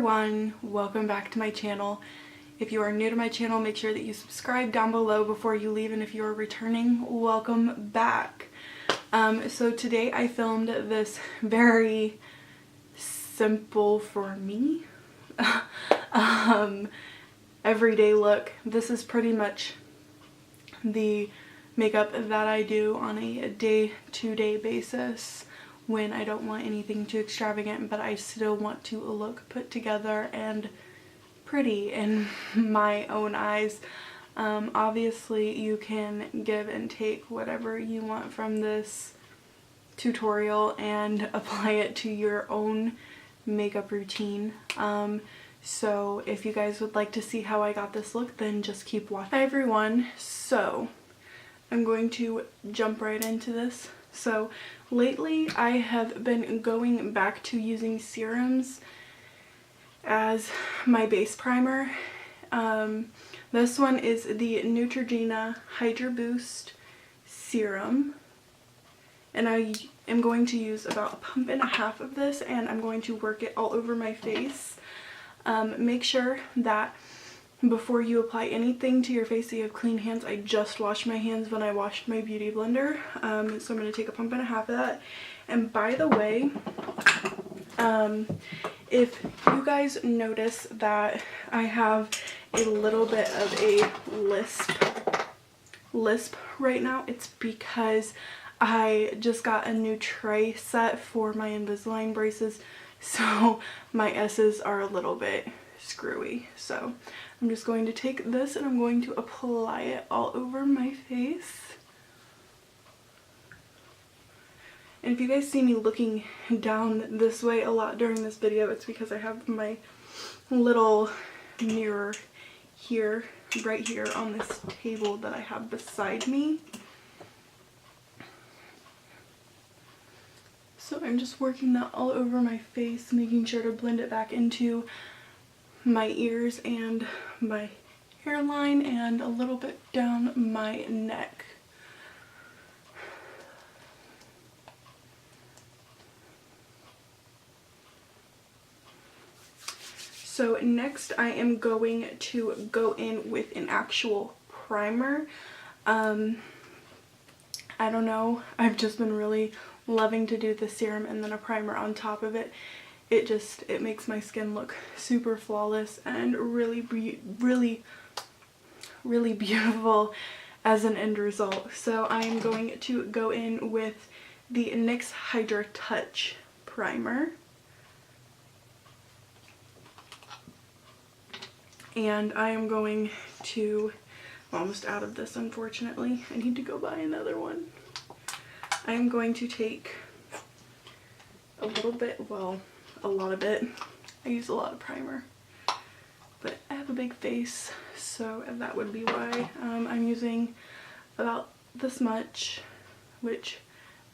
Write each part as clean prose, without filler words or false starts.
everyone, welcome back to my channel. If you are new to my channel, make sure that you subscribe down below before you leave, and if you are returning, welcome back. So today I filmed this very simple for me everyday look. This is pretty much the makeup that I do on a day-to-day basis when I don't want anything too extravagant, but I still want to look put together and pretty in my own eyes. Obviously you can give and take whatever you want from this tutorial and apply it to your own makeup routine. So if you guys would like to see how I got this look, then just keep watching. Hi everyone, so I'm going to jump right into this. So lately I have been going back to using serums as my base primer. This one is the Neutragena HydraBoost Serum, and I am going to use about 1.5 pumps of this, and I'm going to work it all over my face. Make sure that before you apply anything to your face that you have clean hands. I just washed my hands when I washed my beauty blender, so I'm going to take 1.5 pumps of that. And by the way, if you guys notice that I have a little bit of a lisp right now, it's because I just got a new tray set for my Invisalign braces, so my S's are a little bit screwy. So I'm just going to take this and I'm going to apply it all over my face. And if you guys see me looking down this way a lot during this video, it's because I have my little mirror here, right here on this table that I have beside me. So I'm just working that all over my face, making sure to blend it back into my ears and my hairline and a little bit down my neck. So next I am going to go in with an actual primer. I don't know, I've just been really loving to do the serum and then a primer on top of it. It makes my skin look super flawless and really beautiful as an end result. So I am going to go in with the NYX HydraTouch Primer. And I am going to, I'm almost out of this unfortunately. I need to go buy another one. I am going to take a little bit, well, a lot of it. I use a lot of primer, but I have a big face, so that would be why. I'm using about this much, which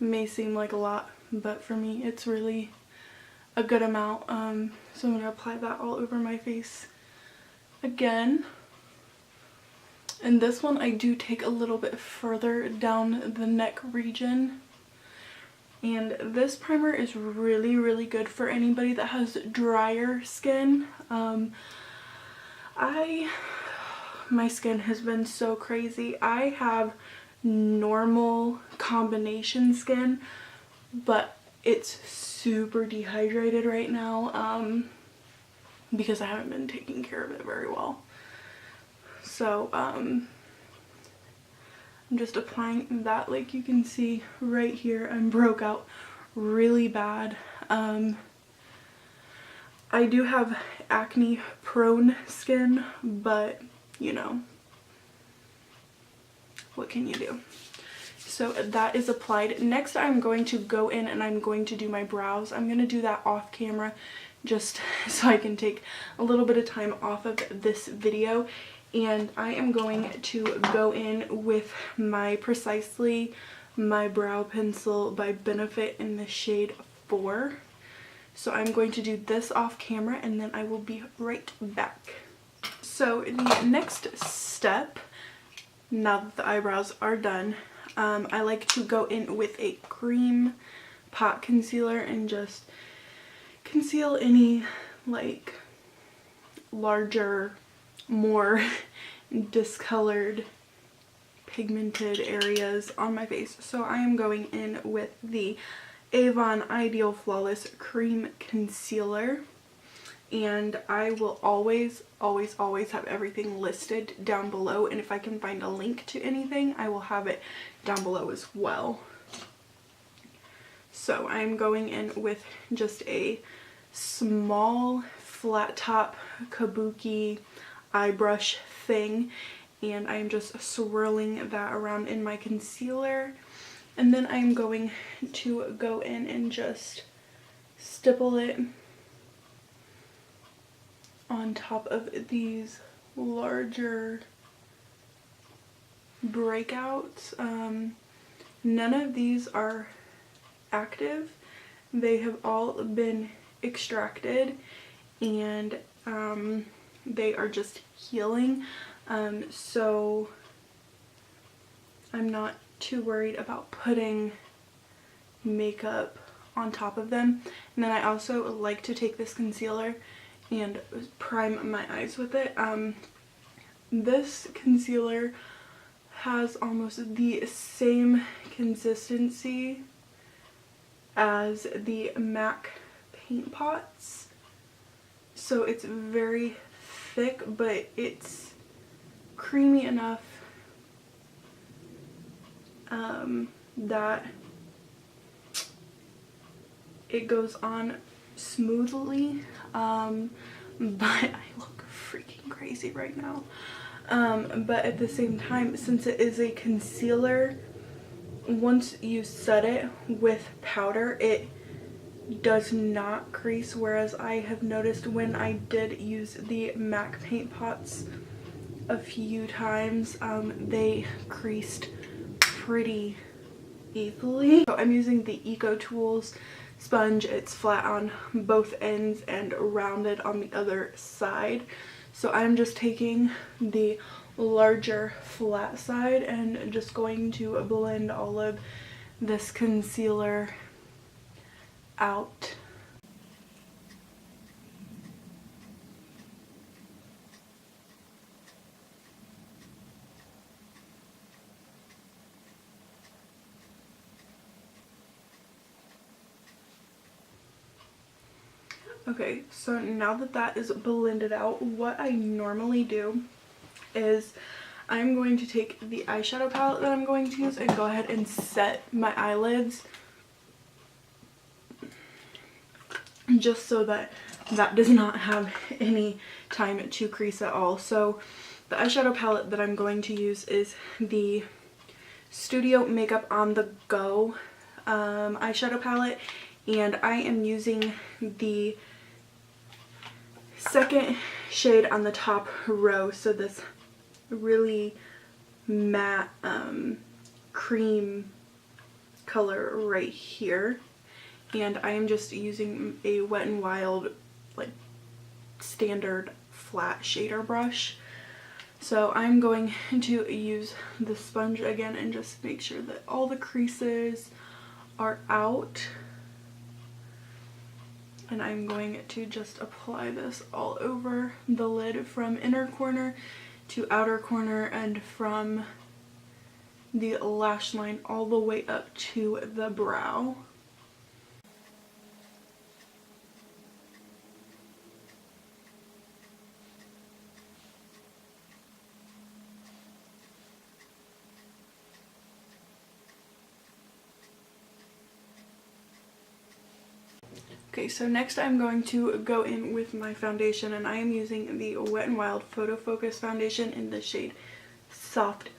may seem like a lot, but for me it's really a good amount. So I'm going to apply that all over my face again. And this one I do take a little bit further down the neck region. And this primer is really good for anybody that has drier skin. My skin has been so crazy. I have normal combination skin, but it's super dehydrated right now because I haven't been taking care of it very well. So I'm just applying that. Like you can see right here, I'm broke out really bad. I do have acne prone skin, but you know, what can you do? So that is applied. Next I'm going to go in and I'm going to do my brows. I'm going to do that off camera just so I can take a little bit of time off of this video. And I am going to go in with my Precisely My Brow Pencil by Benefit in the shade 4. So I'm going to do this off camera and then I will be right back. So the next step, now that the eyebrows are done, I like to go in with a cream pot concealer and just conceal any like larger, more discolored pigmented areas on my face. So I am going in with the Avon Ideal Flawless Cream Concealer, and I will always have everything listed down below, and if I can find a link to anything, I will have it down below as well. So I'm going in with just a small flat top kabuki eye brush thing, and I'm just swirling that around in my concealer, and then I'm going to go in and just stipple it on top of these larger breakouts. None of these are active. They have all been extracted, and they are just healing. So I'm not too worried about putting makeup on top of them. And then I also like to take this concealer and prime my eyes with it. This concealer has almost the same consistency as the MAC paint pots, so it's very thick, but it's creamy enough that it goes on smoothly, but I look freaking crazy right now. But at the same time, since it is a concealer, once you set it with powder, it does not crease, whereas I have noticed when I did use the MAC paint pots a few times, they creased pretty easily. So I'm using the Eco Tools sponge. It's flat on both ends and rounded on the other side. So I'm just taking the larger flat side and just going to blend all of this concealer out. Okay, so now that that is blended out, what I normally do is I'm going to take the eyeshadow palette that I'm going to use and go ahead and set my eyelids, just so that that does not have any time to crease at all. So the eyeshadow palette that I'm going to use is the Studio Makeup on the Go eyeshadow palette, and I am using the second shade on the top row, so this really matte cream color right here, and I am just using a Wet n Wild like standard flat shader brush. So I'm going to use the sponge again and just make sure that all the creases are out. And I'm going to just apply this all over the lid from inner corner to outer corner and from the lash line all the way up to the brow. Okay, so next I'm going to go in with my foundation, and I am using the Wet n Wild PhotoFocus foundation in the shade Soft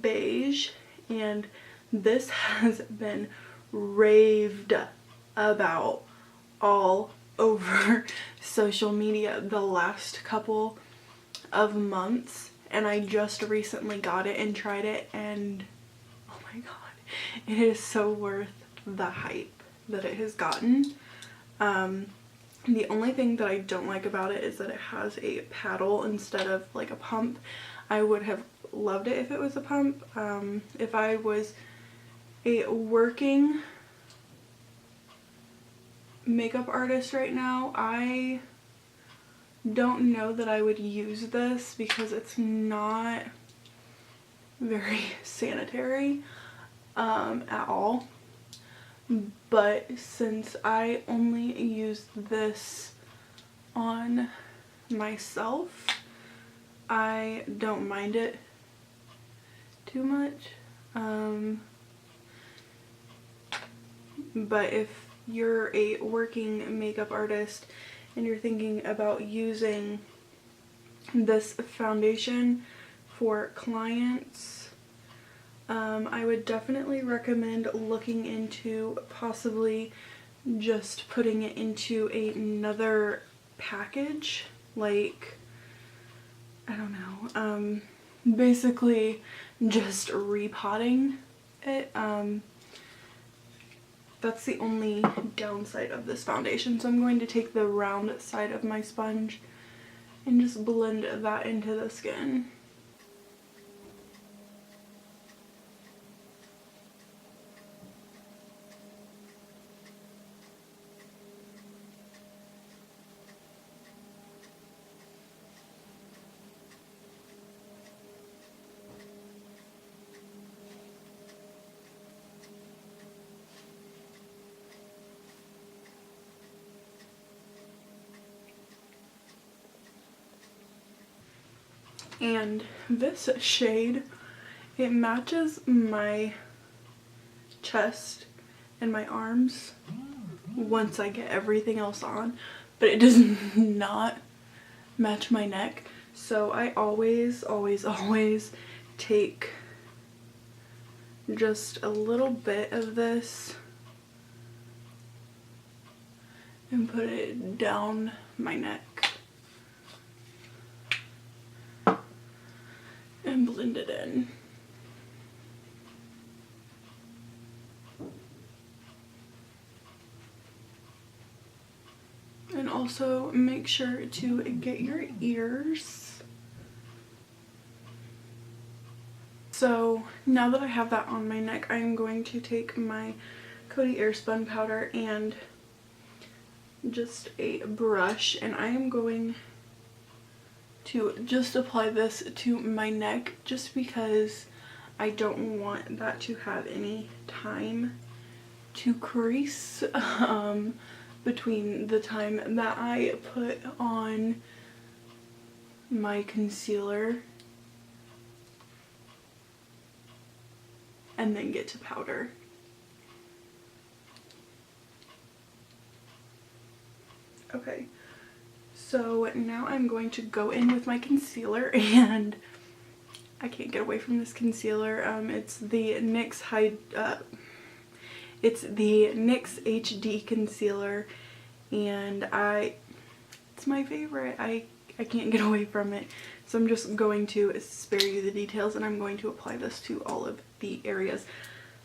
Beige, and this has been raved about all over social media the last couple of months, and I just recently got it and tried it, and oh my god, it is so worth the hype that it has gotten. The only thing that I don't like about it is that it has a paddle instead of like a pump. I would have loved it if it was a pump. If I was a working makeup artist right now, I don't know that I would use this because it's not very sanitary at all. But since I only use this on myself, I don't mind it too much. But if you're a working makeup artist and you're thinking about using this foundation for clients, I would definitely recommend looking into possibly just putting it into another package, like, I don't know, basically just repotting it. That's the only downside of this foundation. So I'm going to take the round side of my sponge and just blend that into the skin. And this shade, it matches my chest and my arms once I get everything else on, but it does not match my neck. So I always take just a little bit of this and put it down my neck and blend it in. And also make sure to get your ears. So now that I have that on my neck, I am going to take my Coty AirSpun powder and just a brush, and I am going to just apply this to my neck just because I don't want that to have any time to crease between the time that I put on my concealer and then get to powder. Okay, so now I'm going to go in with my concealer, and I can't get away from this concealer. It's the NYX HD Concealer, and it's my favorite. I can't get away from it. So I'm just going to spare you the details, and I'm going to apply this to all of the areas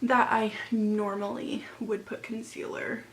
that I normally would put concealer.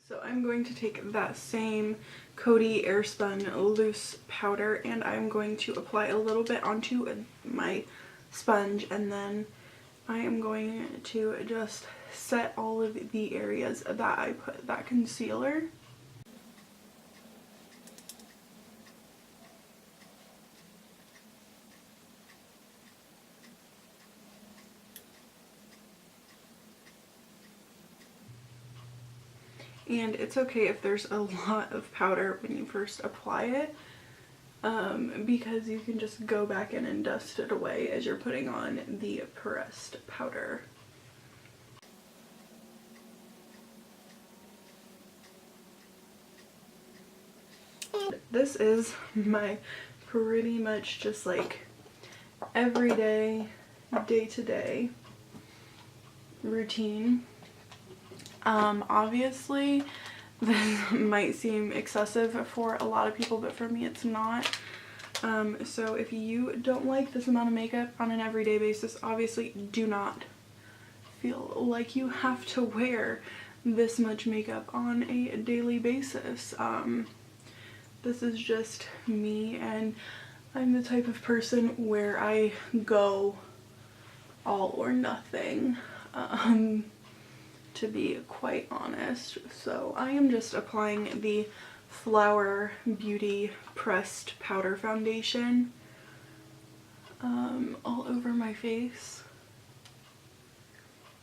So I'm going to take that same Coty AirSpun loose powder, and I'm going to apply a little bit onto my sponge, and then I am going to just set all of the areas that I put that concealer. And it's okay if there's a lot of powder when you first apply it, because you can just go back in and dust it away as you're putting on the pressed powder. this is my pretty much just like everyday, day-to-day routine. Obviously this might seem excessive for a lot of people, but for me it's not. So if you don't like this amount of makeup on an everyday basis, obviously do not feel like you have to wear this much makeup on a daily basis. This is just me, and I'm the type of person where I go all or nothing, to be quite honest. So I am just applying the Flower Beauty Pressed Powder Foundation all over my face.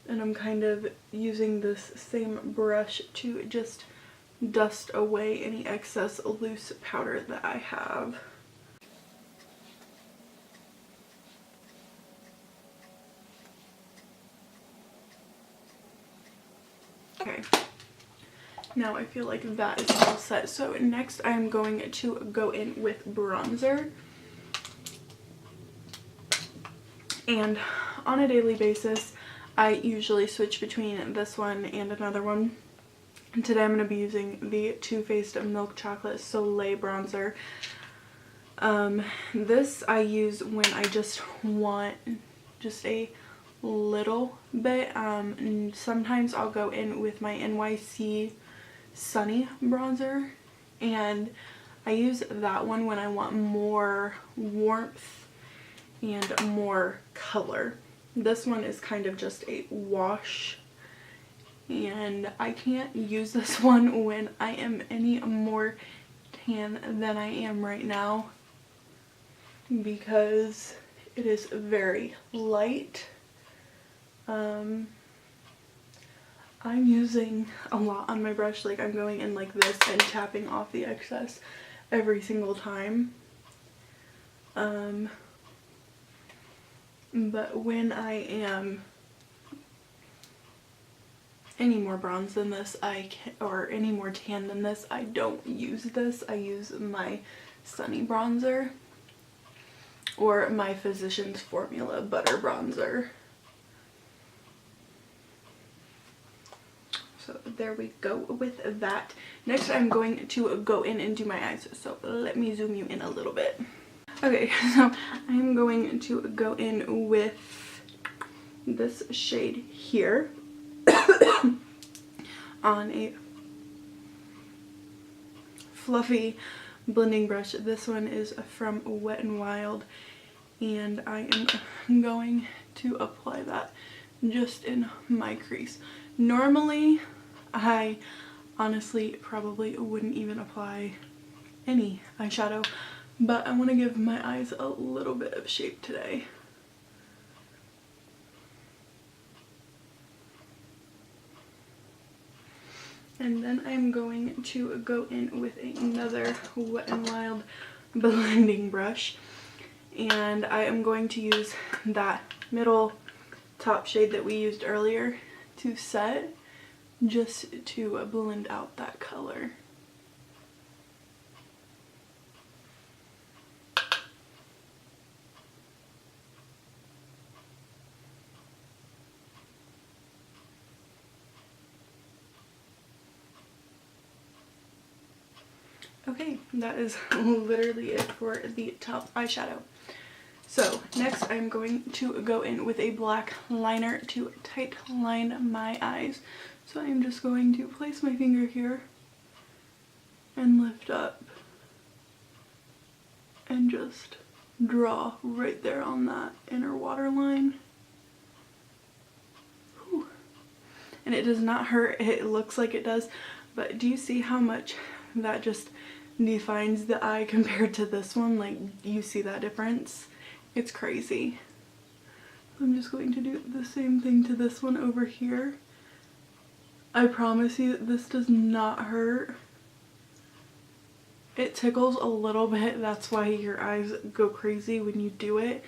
And I'm kind of using this same brush to just dust away any excess loose powder that I have. Okay, now I feel like that is all set. So next I'm going to go in with bronzer. And on a daily basis, I usually switch between this one and another one. And today I'm going to be using the TooFaced Milk Chocolate Soleil bronzer. This I use when I just want just a little bit. And sometimes I'll go in with my NYX Sunny bronzer, and I use that one when I want more warmth and more color. This one is kind of just a wash, and I can't use this one when I am any more tan than I am right now because it is very light. I'm using a lot on my brush, like I'm going in like this and tapping off the excess every single time. But when I am any more bronze than this, or any more tan than this, I don't use this. I use my Sunny bronzer or my Physicians Formula Butter Bronzer. So there we go with that. Next I'm going to go in and do my eyes. So let me zoom you in a little bit. Okay, so I'm going to go in with this shade here on a fluffy blending brush. This one is from Wet n Wild, and I am going to apply that just in my crease. Normally, I honestly probably wouldn't even apply any eyeshadow, but I want to give my eyes a little bit of shape today. And then I'm going to go in with another Wet n Wild blending brush, and I am going to use that middle top shade that we used earlier to set, just to blend out that color. Okay, that is literally it for the top eyeshadow. So next I'm going to go in with a black liner to tight line my eyes. So I'm just going to place my finger here and lift up and just draw right there on that inner waterline. Whew. And it does not hurt. It looks like it does, but do you see how much that just defines the eye compared to this one? Like, you see that difference? It's crazy. I'm just going to do the same thing to this one over here. I promise you this does not hurt. It tickles a little bit, that's why your eyes go crazy when you do it.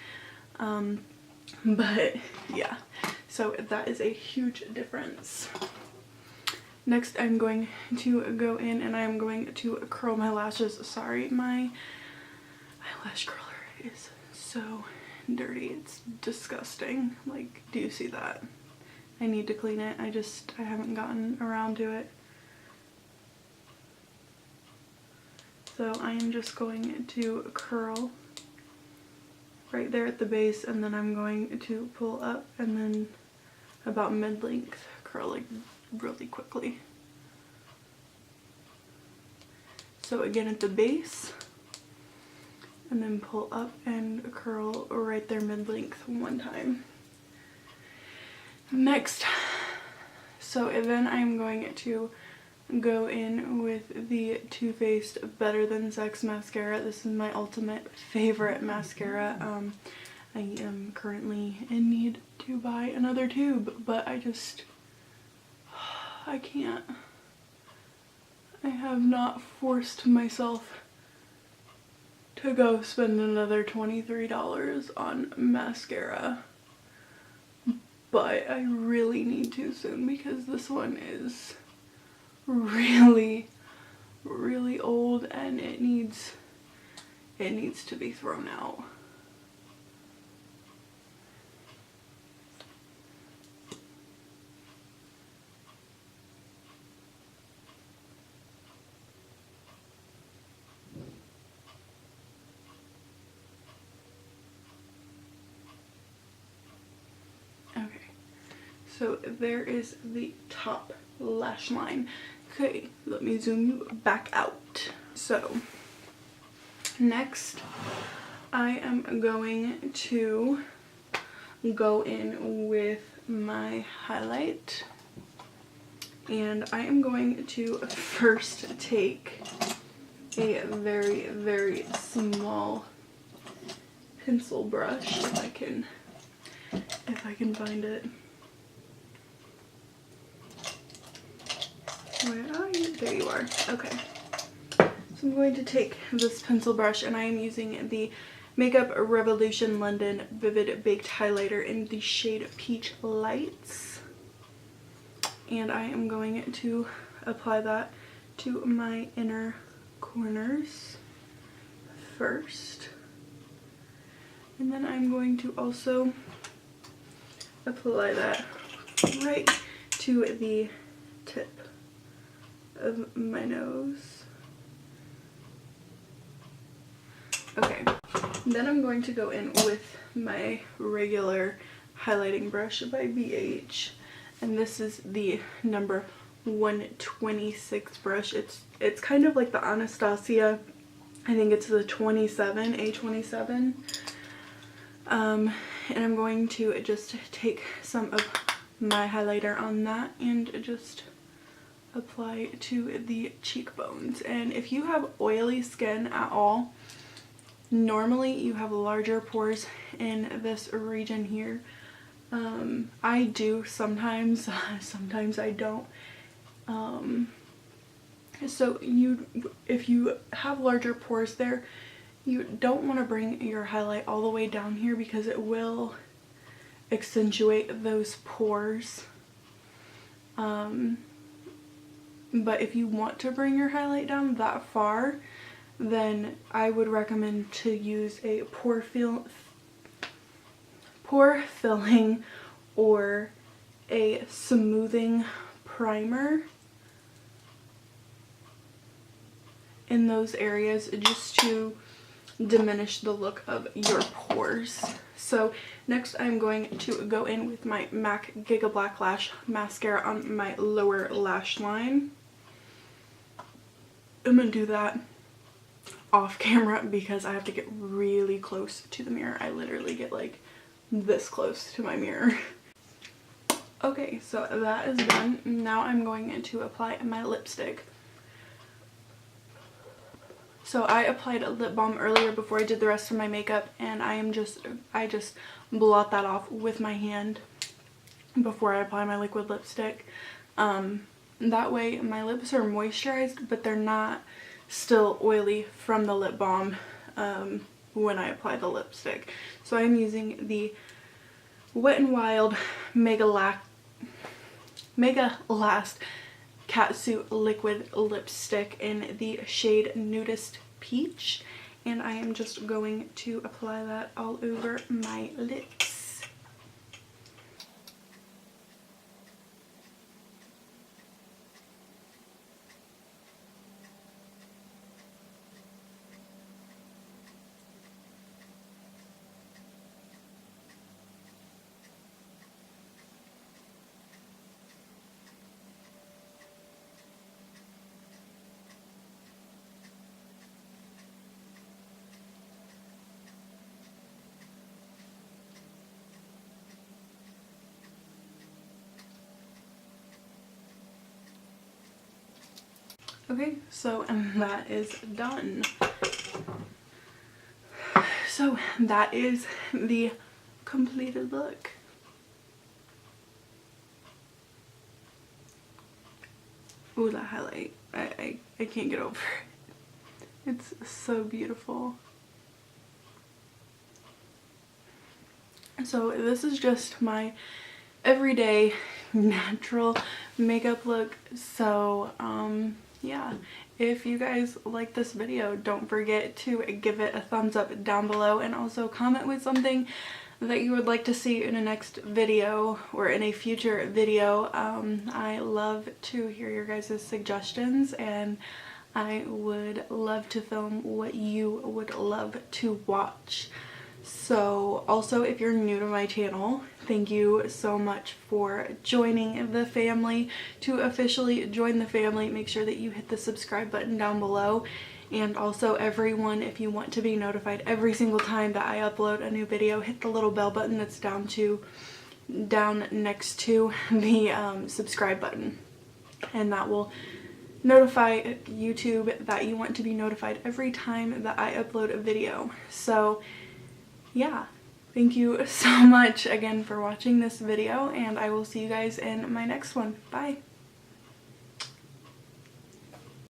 But yeah, so that is a huge difference. Next, I'm going to go in and I'm going to curl my lashes. Sorry, my eyelash curler is so dirty. It's disgusting. Like, do you see that? I need to clean it. I haven't gotten around to it. So I am just going to curl right there at the base, and then I'm going to pull up and then about mid-length curl like really quickly. So again at the base, and then pull up and curl right there mid-length one time. Next, so then I'm going to go in with the TooFaced Better Than Sex mascara. This is my ultimate favorite mascara. I am currently in need to buy another tube, but I can't. I have not forced myself to go spend another $23 on mascara, but I really need to soon because this one is really old and it needs to be thrown out. Okay, so there is the top lash line. Okay, let me zoom you back out. So next I am going to go in with my highlight, and I am going to first take a very small pencil brush, if I can find it. Where are you? There you are. Okay. So I'm going to take this pencil brush, and I am using the Makeup Revolution London Vivid Baked Highlighter in the shade Peach Lights. And I am going to apply that to my inner corners first. And then I'm going to also apply that right to the tip of my nose. Okay, then I'm going to go in with my regular highlighting brush by Beige, and this is the number 126 brush. It's kind of like the Anastasia, I think it's the A27. And I'm going to just take some of my highlighter on that and just apply to the cheekbones. And if you have oily skin at all, normally you have larger pores in this region here. I do sometimes, sometimes I don't. So if you have larger pores there, you don't want to bring your highlight all the way down here because it will accentuate those pores. But if you want to bring your highlight down that far, then I would recommend to use a pore filling or a smoothing primer in those areas, just to diminish the look of your pores. So next I'm going to go in with my MAC Gigablack Lash Mascara on my lower lash line. I'm going to do that off camera because I have to get really close to the mirror. I literally get like this close to my mirror. Okay, so that is done. Now I'm going to apply my lipstick. So I applied a lip balm earlier before I did the rest of my makeup, and I just blot that off with my hand before I apply my liquid lipstick. That way my lips are moisturized, but they're not still oily from the lip balm when I apply the lipstick. So I'm using the Wet n Wild Mega Last CatSuit liquid lipstick in the shade Nudist Peach, and I am just going to apply that all over my lips. Okay, so that is done. So that is the completed look. Ooh, that highlight. I can't get over it. It's so beautiful. So this is just my everyday natural makeup look. So yeah, if you guys like this video, don't forget to give it a thumbs up down below, and also comment with something that you would like to see in a next video or in a future video. I love to hear your guys' suggestions, and I would love to film what you would love to watch. So also, if you're new to my channel, thank you so much for joining the family. To officially join the family, make sure that you hit the subscribe button down below. And also, everyone, if you want to be notified every single time that I upload a new video, hit the little bell button that's down next to the subscribe button, and that will notify YouTube that you want to be notified every time that I upload a video. So yeah, thank you so much again for watching this video, and I will see you guys in my next one. Bye!